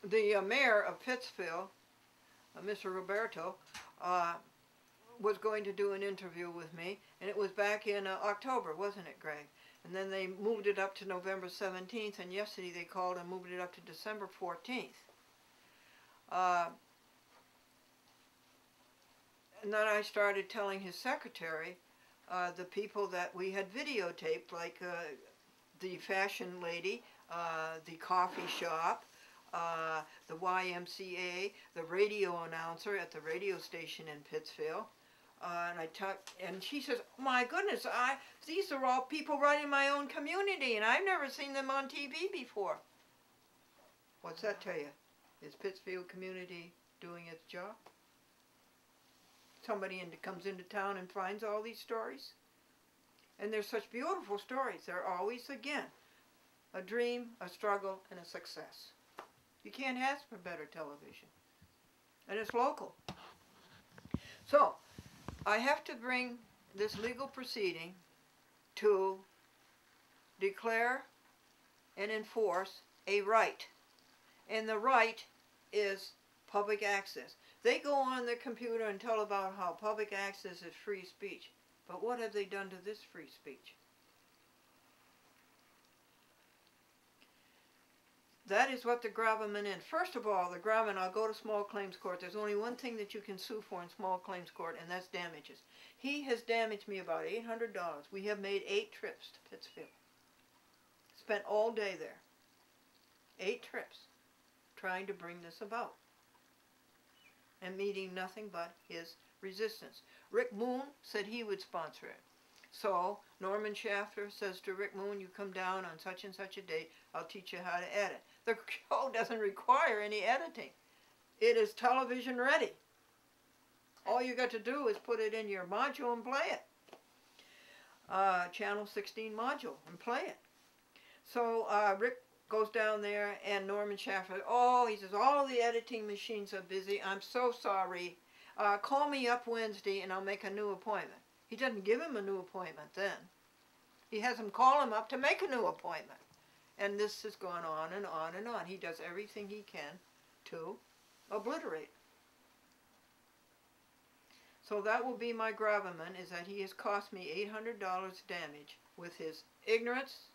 the mayor of Pittsfield, Mr. Roberto, was going to do an interview with me, and it was back in October, wasn't it, Greg? And then they moved it up to November 17th, and yesterday they called and moved it up to December 14th. And then I started telling his secretary, the people that we had videotaped, like the fashion lady, the coffee shop, the YMCA, the radio announcer at the radio station in Pittsfield. And she says, my goodness, these are all people right in my own community, and I've never seen them on TV before. What's that tell you? Is Pittsfield community doing its job? Somebody comes into town and finds all these stories. And they're such beautiful stories. They're always, again, a dream, a struggle, and a success. You can't ask for better television. And it's local. So, I have to bring this legal proceeding to declare and enforce a right. And the right is public access. They go on their computer and tell about how public access is free speech. But what have they done to this free speech? That is what the gravamen is. First of all, the gravamen, I'll go to small claims court. There's only one thing that you can sue for in small claims court, and that's damages. He has damaged me about $800. We have made 8 trips to Pittsfield. Spent all day there. 8 trips trying to bring this about. And meeting nothing but his resistance. Rick Moon said he would sponsor it. So Norman Schaffer says to Rick Moon, you come down on such and such a date, I'll teach you how to edit. The show doesn't require any editing. It is television ready. All you got to do is put it in your module and play it. Channel 16 module and play it. So Rick goes down there and Norman Schaffer, he says, all the editing machines are busy. I'm so sorry. Call me up Wednesday and I'll make a new appointment. He doesn't give him a new appointment then. He has him call him up to make a new appointment. And this has gone on and on and on. He does everything he can to obliterate. So that will be my gravamen, is that he has cost me $800 damage with his ignorance,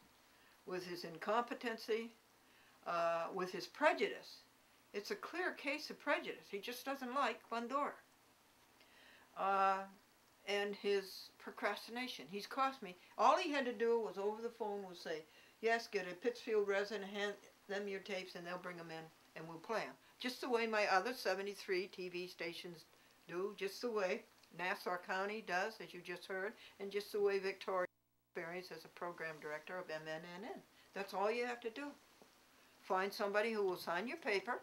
with his incompetency, with his prejudice. It's a clear case of prejudice. He just doesn't like Glendora. And his procrastination. He's cost me. All he had to do was over the phone was say, yes, get a Pittsfield resident, hand them your tapes, and they'll bring them in, and we'll play them. Just the way my other 73 TV stations do, just the way Nassau County does, as you just heard, and just the way Victoria experienced as a program director of MNNN. That's all you have to do. Find somebody who will sign your paper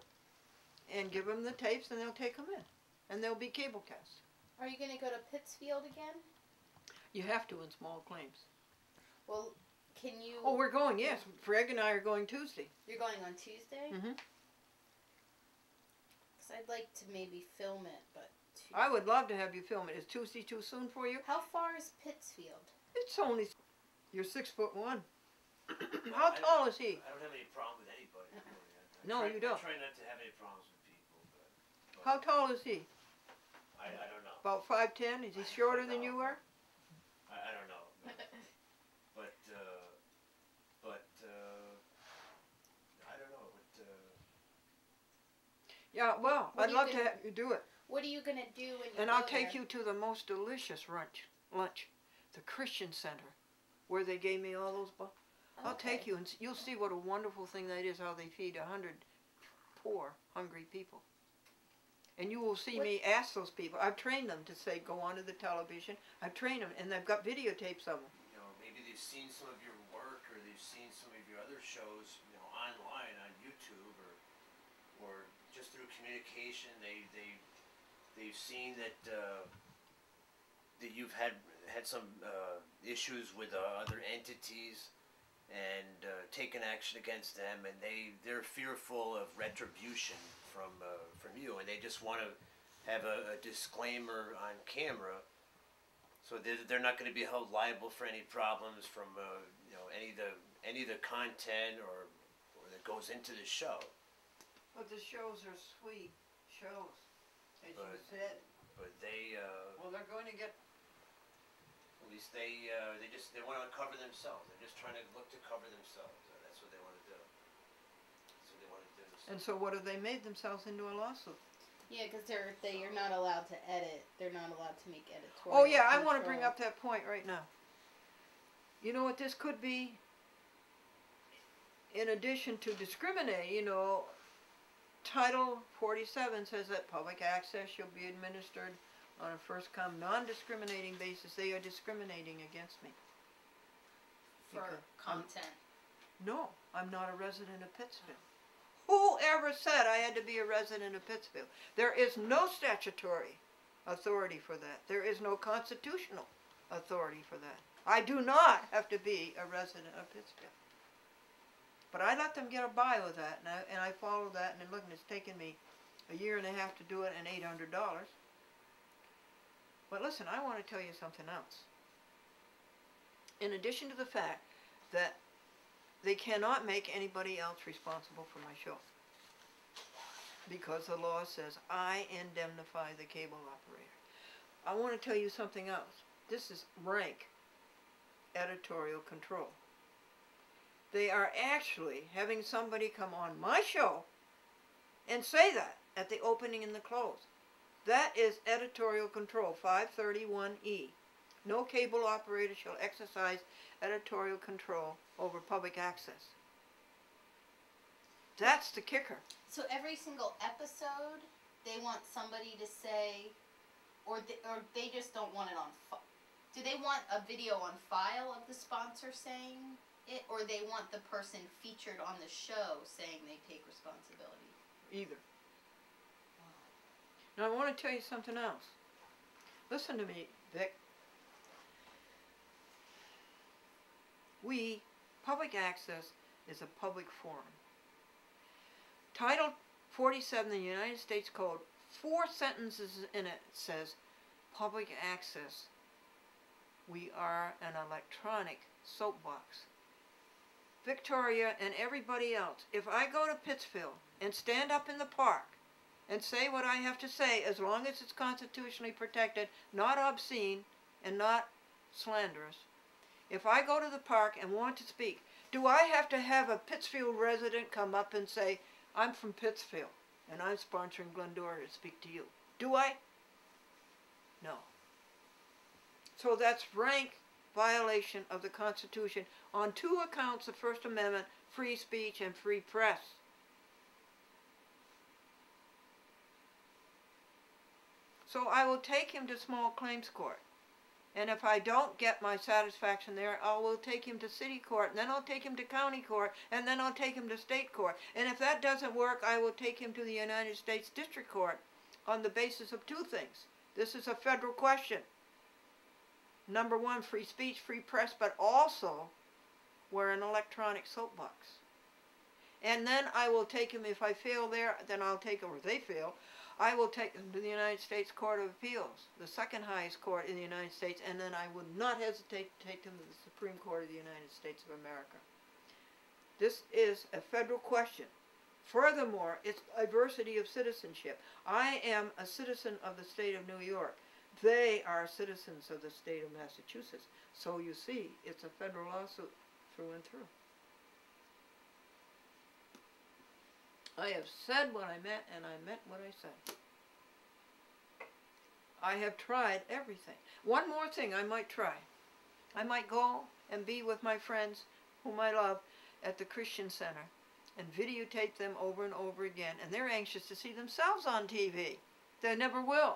and give them the tapes, and they'll take them in. And they'll be cablecast. Are you going to go to Pittsfield again? You have to in small claims. Well, can you... Oh, we're going, yes. Greg and I are going Tuesday. You're going on Tuesday? Mm-hmm. Because I'd like to maybe film it, but... I would love to have you film it. Is Tuesday too soon for you? How far is Pittsfield? It's only... You're 6'1". How tall is he? I don't have any problem with anybody. No, you don't. I try not to have any problems with people. But How tall is he? I don't know. About 5'10"? Is he shorter than you are? I don't know. But I don't know. Yeah, well, I'd love to have you do it. What are you going to do when you And go I'll take there? you to the most delicious lunch. The Christian Center, where they gave me all those books. I'll take you, and you'll see what a wonderful thing that is, how they feed 100 poor, hungry people. And you will see me ask those people. I've trained them to say, go onto the television. I've trained them, and they've got videotapes of them. You know, maybe they've seen some of your work, or they've seen some of your other shows, you know, online on YouTube, or just through communication. They've seen that that you've had some issues with other entities, and taken action against them, and they're fearful of retribution from you, and they just want to have a disclaimer on camera, so they're not going to be held liable for any problems from you know, any of the content or that goes into the show. But the shows are sweet shows, as you But- said. But they, Well, they're going to get. at least they want to cover themselves. They're just trying to look to cover themselves. That's what they want to do. That's what they want to do. And so, what have they made themselves into a lawsuit? Yeah, because you're not allowed to edit. They're not allowed to make editorial. Oh yeah, I want to bring control. up that point right now. You know what this could be? In addition to discriminating, you know, Title 47 says that public access shall be administered on a first-come, non-discriminating basis. They are discriminating against me. For Because content. No, I'm not a resident of Pittsfield. Who ever said I had to be a resident of Pittsfield? There is no statutory authority for that. There is no constitutional authority for that. I do not have to be a resident of Pittsfield. But I let them get by with that, and I followed that, and look, it's taken me a year and a half to do it and $800. But listen, I want to tell you something else. In addition to the fact that they cannot make anybody else responsible for my show, because the law says I indemnify the cable operator. I want to tell you something else. This is rank editorial control. They are actually having somebody come on my show and say that at the opening and the close. That is editorial control, 531E. No cable operator shall exercise editorial control over public access. That's the kicker. So every single episode, they want somebody to say, or they just don't want it on. Do they want a video on file of the sponsor saying it, or they want the person featured on the show saying they take responsibility? Either. Now I want to tell you something else. Listen to me, Vic. Public access is a public forum. Title 47 of the United States Code, 4 sentences in it says, public access. We are an electronic soapbox. Victoria and everybody else, if I go to Pittsfield and stand up in the park and say what I have to say, as long as it's constitutionally protected, not obscene and not slanderous, if I go to the park and want to speak, do I have to have a Pittsfield resident come up and say, I'm from Pittsfield and I'm sponsoring Glendora to speak to you? Do I? No. So that's rank violation of the Constitution on 2 accounts of First Amendment, free speech and free press. So I will take him to small claims court. And if I don't get my satisfaction there, I will take him to city court, and then I'll take him to county court, and then I'll take him to state court. And if that doesn't work, I will take him to the United States District Court on the basis of 2 things. This is a federal question. Number 1, free speech, free press, but also we're an electronic soapbox. And then I will take him, if I fail there, then I'll take him, or they fail, I will take them to the United States Court of Appeals, the second highest court in the United States, and then I would not hesitate to take them to the Supreme Court of the United States of America. This is a federal question. Furthermore, it's diversity of citizenship. I am a citizen of the state of New York. They are citizens of the state of Massachusetts. So you see, it's a federal lawsuit through and through. I have said what I meant, and I meant what I said. I have tried everything. One more thing I might try. I might go and be with my friends, whom I love, at the Christian Center, and videotape them over and over again, and they're anxious to see themselves on TV. They never will.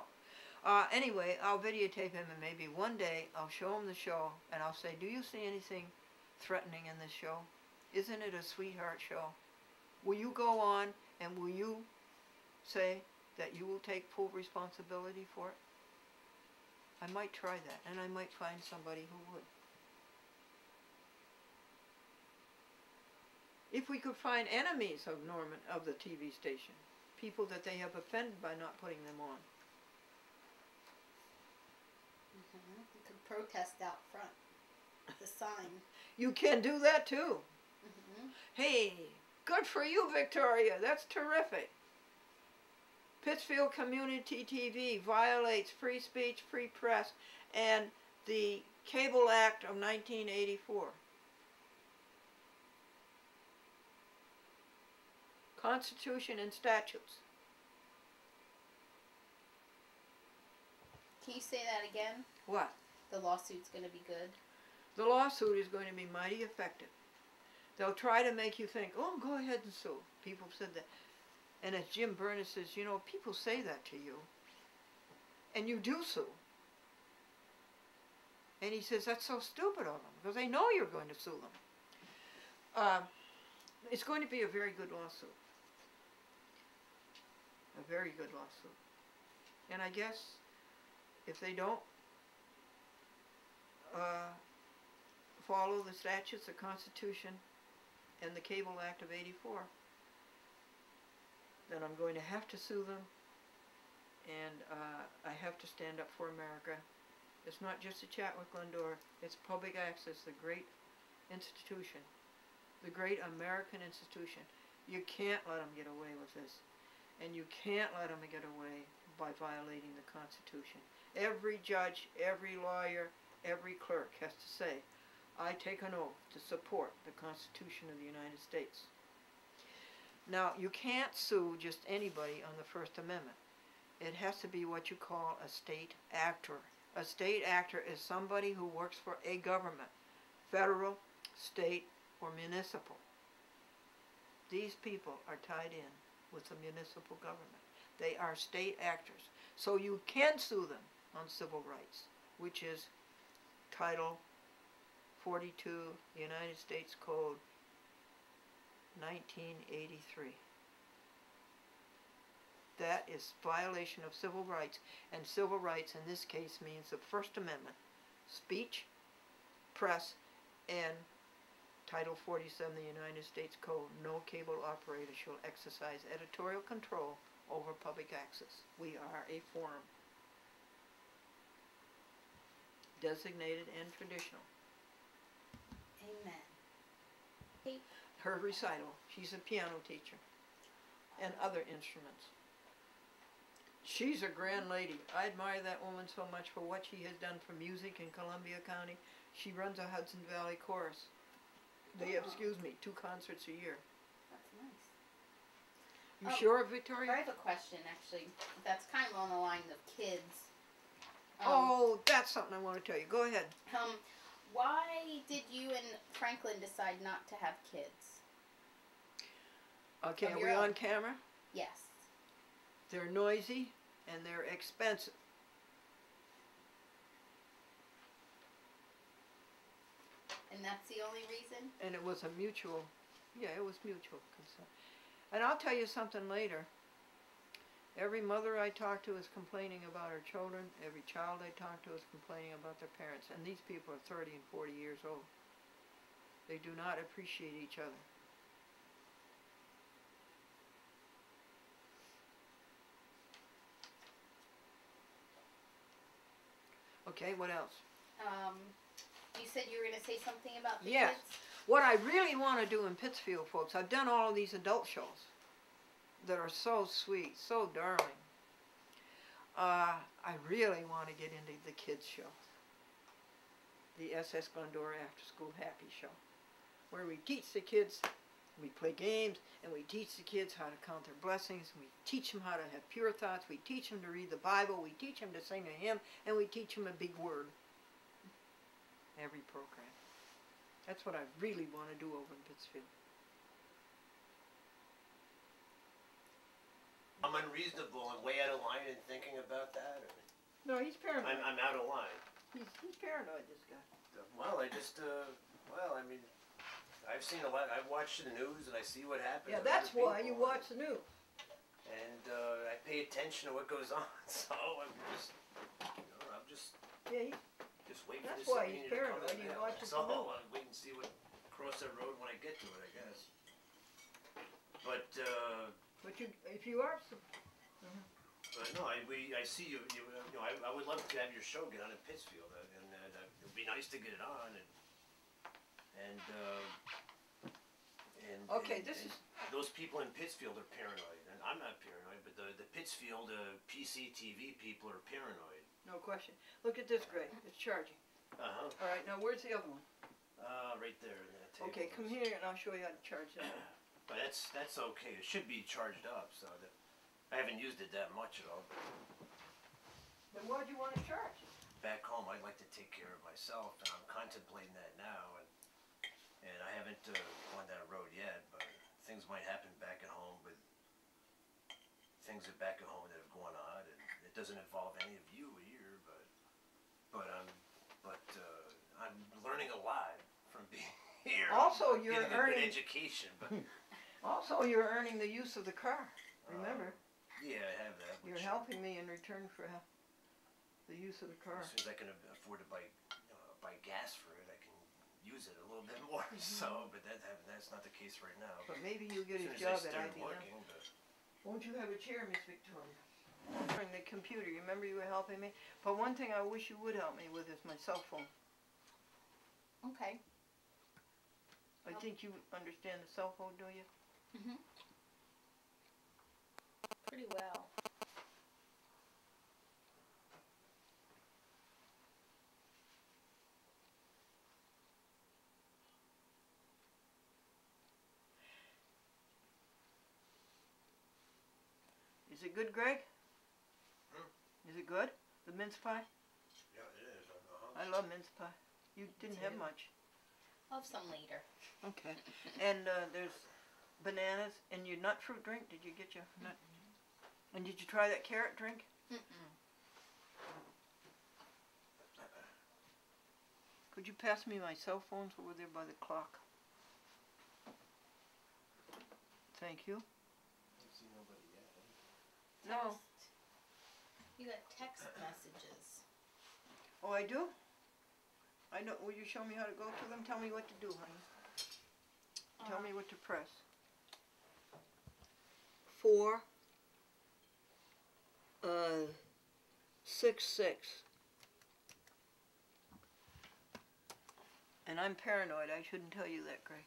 Anyway, I'll videotape him, and maybe one day I'll show him the show, and I'll say, do you see anything threatening in this show? Isn't it a sweetheart show? Will you go on, and will you say that you will take full responsibility for it? I might try that, and I might find somebody who would. If we could find enemies of Norman, of the TV station, people that they have offended by not putting them on. You could protest out front. The sign. You can do that too. Hey, Good for you, Victoria. That's terrific. Pittsfield Community TV violates free speech, free press, and the Cable Act of 1984. Constitution and statutes. Can you say that again? What? The lawsuit's going to be good. The lawsuit is going to be mighty effective. They'll try to make you think, oh, go ahead and sue. People said that. And as Jim Burnett says, you know, people say that to you. And you do sue. And he says, that's so stupid of them, because they know you're going to sue them. It's going to be a very good lawsuit. A very good lawsuit. And I guess if they don't follow the statutes, the Constitution, and the Cable Act of '84, then I'm going to have to sue them, and I have to stand up for America. It's not just a chat with Glendora, it's public access, the great institution, the great American institution. You can't let them get away with this, and you can't let them get away by violating the Constitution. Every judge, every lawyer, every clerk has to say, I take an oath to support the Constitution of the United States. Now, you can't sue just anybody on the First Amendment. It has to be what you call a state actor. A state actor is somebody who works for a government, federal, state, or municipal. These people are tied in with the municipal government. They are state actors. So you can sue them on civil rights, which is Title 42, United States Code, 1983. That is violation of civil rights, and civil rights in this case means the First Amendment, speech, press, and Title 47 of the United States Code, no cable operator shall exercise editorial control over public access. We are a forum, designated and traditional. Amen. Her recital, she's a piano teacher, and other instruments. She's a grand lady. I admire that woman so much for what she has done for music in Columbia County. She runs a Hudson Valley chorus. They have, 2 concerts a year. That's nice. You sure, Victoria? I have a question, actually. That's kind of on the line of kids. Oh, that's something I want to tell you. Go ahead. Why did you and Franklin decide not to have kids? Okay, are we on camera? Yes. They're noisy and they're expensive. And that's the only reason? And it was a mutual, it was mutual consent. And I'll tell you something later. Every mother I talk to is complaining about her children. Every child I talk to is complaining about their parents. And these people are 30 and 40 years old. They do not appreciate each other. Okay, what else? You said you were going to say something about the Yes. kids? What I really want to do in Pittsfield, folks, I've done all of these adult shows that are so sweet, so darling. I really want to get into the kids show. The SS Glendora After School Happy Show, where we teach the kids, we play games, and we teach the kids how to count their blessings, we teach them how to have pure thoughts, we teach them to read the Bible, we teach them to sing a hymn, and we teach them a big word. Every program. That's what I really want to do over in Pittsfield. I'm unreasonable and way out of line in thinking about that. Or No, he's paranoid. I'm out of line. He's paranoid, this guy. Well, I just, I mean, I've seen a lot. I've watched the news and I see what happens. Yeah, with that's other why you people, watch the news. And I pay attention to what goes on. So I'm just, Yeah, just waiting That's for why this he's opinion to come paranoid. in He the mail. watches So the news. I'll wait and see what cross that road when I get to it, I guess. But if you are, no, I see you. I would love to have your show get on in Pittsfield, and it'd be nice to get it on, and Okay, and those people in Pittsfield are paranoid, and I'm not paranoid, but the Pittsfield PCTV people are paranoid. No question. Look at this, Greg. It's charging. Uh-huh. All right, now where's the other one? Right there in that table. Okay, come here and I'll show you how to charge that. But that's okay. It should be charged up, so that I haven't used it that much at all. Then why'd you want to charge? Back home, I'd like to take care of myself, and I'm contemplating that now, and I haven't gone that road yet, but things might happen back at home with things back at home that have gone on, and it doesn't involve any of you here, but I'm learning a lot from being here. Also, you're getting a good earning. education, but Also, you're earning the use of the car. Remember, yeah, I have that. you're helping me in return for the use of the car. As soon as I can afford to buy gas for it, I can use it a little bit more. So, but that's not the case right now. But maybe you'll get As his soon as job I at start IBM. working, but Won't you have a chair, Miss Victoria? Bring the computer. You remember you were helping me? But one thing I wish you would help me with is my cell phone. Okay. I think you understand the cell phone, do you? Mhm. Pretty well. Is it good, Greg? Hmm? Is it good? The mince pie? yeah, it is. I love mince pie. You didn't have too. much. I'll have some later. Okay. And there's bananas and your nut fruit drink. Did you get your nut? And did you try that carrot drink? Mm-mm. Could you pass me my cell phones over there by the clock? Thank you. I've seen nobody yet. No. Text. You got text messages. Oh, I do? I know. Will you show me how to go to them? Tell me what to do, honey. Tell me what to press. 4 6 6. And I'm paranoid. I shouldn't tell you that, Greg.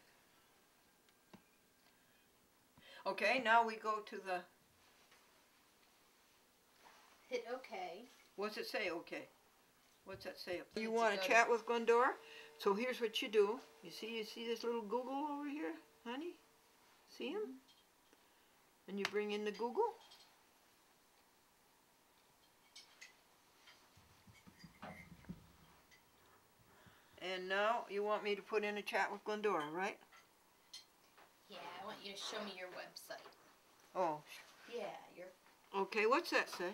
Okay, now we go to the. Hit OK. What's it say? Okay. What's that say? You You need to want go to to- chat with Glendora? So here's what you do. You see this little Google over here, honey? See him? And you bring in the Google. And now you want me to put in a chat with Glendora, right? Yeah, I want you to show me your website. Oh, Yeah, you're. okay. What's that say?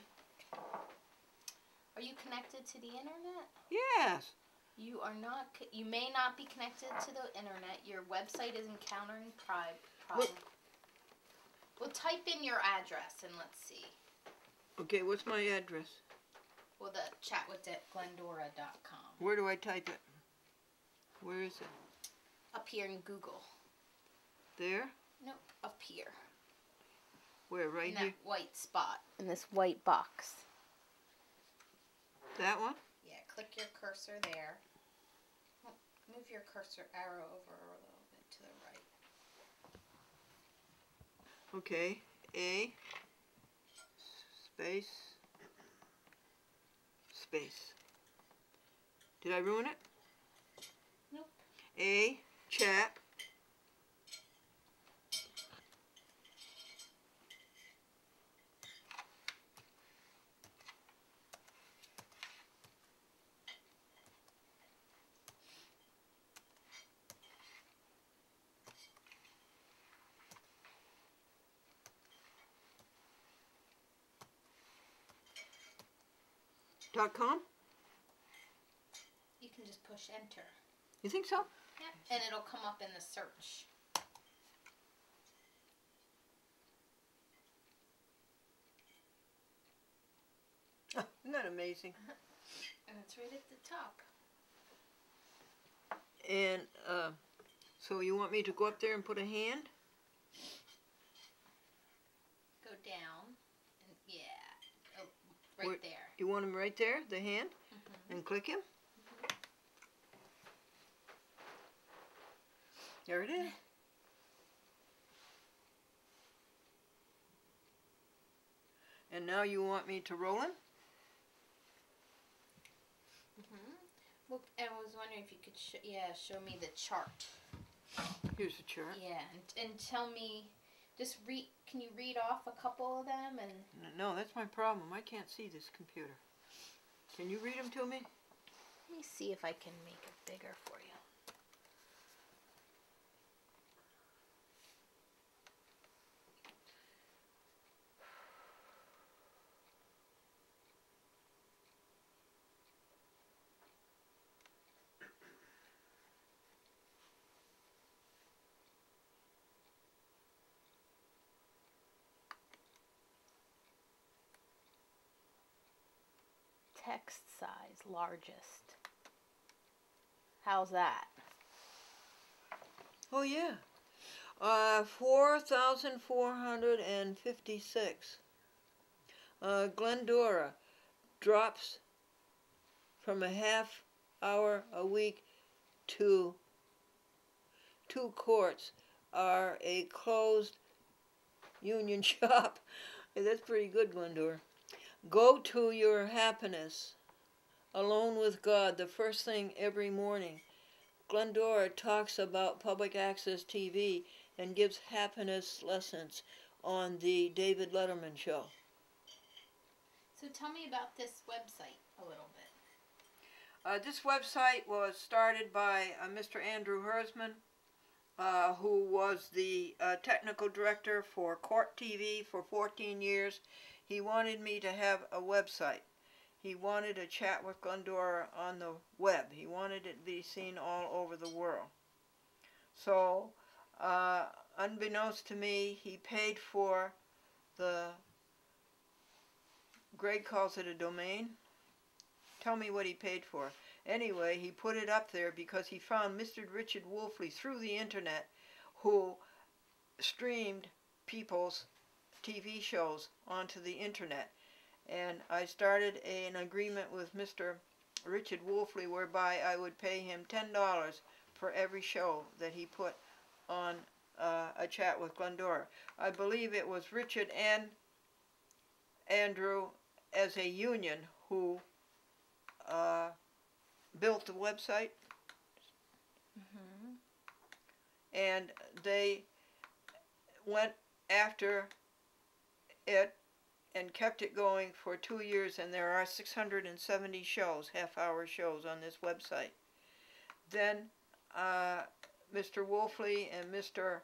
Are you connected to the internet? Yes. You are not. You may not be connected to the internet. Your website is encountering problem. Well, type in your address and let's see. Okay, what's my address? Well, the chatwith@glendora.com. Where do I type it? Where is it? Up here in Google. There? Nope, up here. Where? Right In here? that white spot. In this white box. That one? Yeah, click your cursor there. Move your cursor arrow over a little bit to the right. Okay. A space space. Did I ruin it? Nope. A chat .com? You can just push enter. You think so? Yeah, and it'll come up in the search. Isn't that amazing? And it's right at the top. And so you want me to go up there and put a hand? Go down. And yeah. Oh, right Where- there. You want him right there, the hand? Mhm. And click him? There it is. And now you want me to roll him? Well, I was wondering if you could, show me the chart. Here's the chart. Yeah, and tell me, just read. Can you read off a couple of them and? No, that's my problem. I can't see this computer. Can you read them to me? Let me see if I can make it bigger for you. Text size, largest. How's that? Oh, yeah. 4,456. Glendora drops from a half hour a week to 2 quarts are a closed union shop. That's pretty good, Glendora. Go to your happiness, alone with God, the first thing every morning. Glendora talks about public access TV and gives happiness lessons on the David Letterman show. So tell me about this website a little bit. This website was started by Mr. Andrew Hersman, who was the technical director for Court TV for 14 years. He wanted me to have a website. He wanted a chat with Glendora on the web. He wanted it to be seen all over the world. So, unbeknownst to me, he paid for Greg calls it a domain. Tell me what he paid for. Anyway, he put it up there because he found Mr. Richard Wolfley through the internet, who streamed people's TV shows onto the internet. And I started an agreement with Mr. Richard Wolfley whereby I would pay him $10 for every show that he put on a chat with Glendora. I believe it was Richard and Andrew as a union who built the website. And they went after it and kept it going for 2 years, and there are 670 shows, half-hour shows on this website. Then Mr. Wolfley and Mr.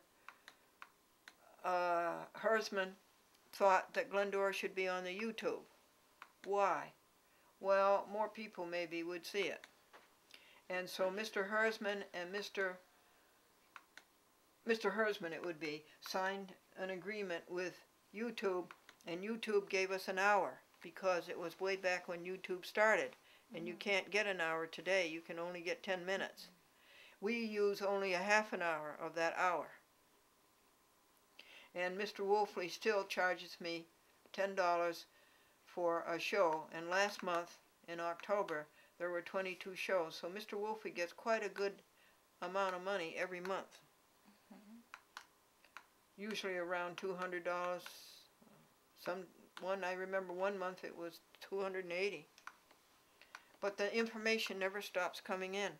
Hersman thought that Glendora should be on the YouTube. Why? Well, more people maybe would see it. And so Mr. Hersman and Mr. Hersman, it would be, signed an agreement with YouTube, and YouTube gave us an hour because it was way back when YouTube started, and you can't get an hour today. You can only get 10 minutes. We use only a half an hour of that hour. And Mr. Wolfley still charges me $10 for a show, and last month in October there were 22 shows, so Mr. Wolfley gets quite a good amount of money every month. Usually around $200. I remember one month it was $280. But the information never stops coming in.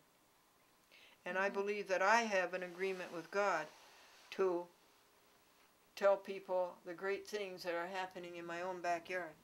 And I believe that I have an agreement with God to tell people the great things that are happening in my own backyard.